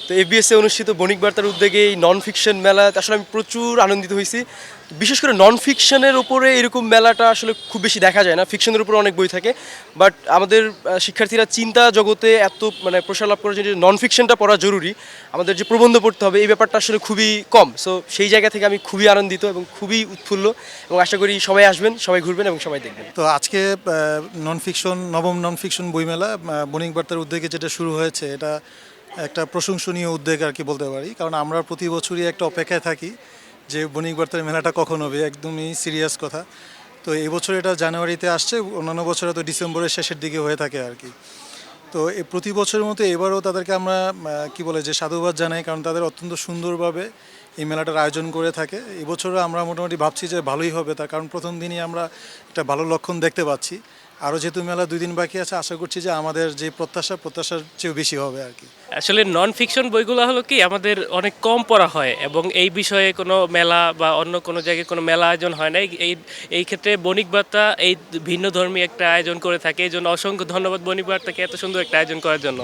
তো এফবিএসে অনুষ্ঠিত বণিক বার্তার উদ্যোগে এই নন ফিকশন মেলাতে আসলে আমি প্রচুর আনন্দিত হয়েছি। বিশেষ করে নন ফিকশনের উপরে এরকম মেলাটা আসলে খুব বেশি দেখা যায় না। ফিকশনের উপরে অনেক বই থাকে, বাট আমাদের শিক্ষার্থীরা চিন্তা জগতে এত মানে প্রসার লাভ করার জন্য নন ফিকশনটা পড়া জরুরি, আমাদের যে প্রবন্ধ পড়তে হবে এই ব্যাপারটা আসলে খুবই কম। সো সেই জায়গা থেকে আমি খুবই আনন্দিত এবং খুবই উৎফুল্ল, এবং আশা করি সবাই আসবেন, সবাই ঘুরবেন এবং সবাই দেখবেন। তো আজকে নন ফিকশন নবম নন ফিকশন বইমেলা বণিক বার্তার উদ্যোগে যেটা শুরু হয়েছে, এটা একটা প্রশংসনীয় উদ্যোগ আর কি বলতে পারি। কারণ আমরা প্রতি বছরই একটা অপেক্ষায় থাকি যে বণিক বার্তার মেলাটা কখন হবে, একদমই সিরিয়াস কথা। তো এই বছর এটা জানুয়ারিতে আসছে, অন্যান্য বছরে তো ডিসেম্বরের শেষের দিকে হয়ে থাকে আর কি। তো এই প্রতি বছরের মতো এবারও তাদেরকে আমরা কি বলে যে সাধুবাদ জানাই, কারণ তাদের অত্যন্ত সুন্দরভাবে এই মেলাটার আয়োজন করে থাকে। এবছরও আমরা মোটামুটি ভাবছি যে ভালোই হবে, তার কারণ প্রথম দিনই আমরা একটা ভালো লক্ষণ দেখতে পাচ্ছি। আরও যেহেতু মেলা 2 দিন বাকি আছে, আশা করছি যে আমাদের যে প্রত্যাশার চেয়েও বেশি হবে আর কি। আসলে নন ফিকশন বইগুলো হলো কি আমাদের অনেক কম পড়া হয়, এবং এই বিষয়ে কোনো মেলা বা অন্য কোনো জায়গায় কোনো মেলা আয়োজন হয় না। এই এই ক্ষেত্রে বণিক বার্তা এই ভিন্ন ধর্মী একটা আয়োজন করে থাকে। এই জন্য অসংখ্য ধন্যবাদ বণিক বার্তাকে এত সুন্দর একটা আয়োজন করার জন্য।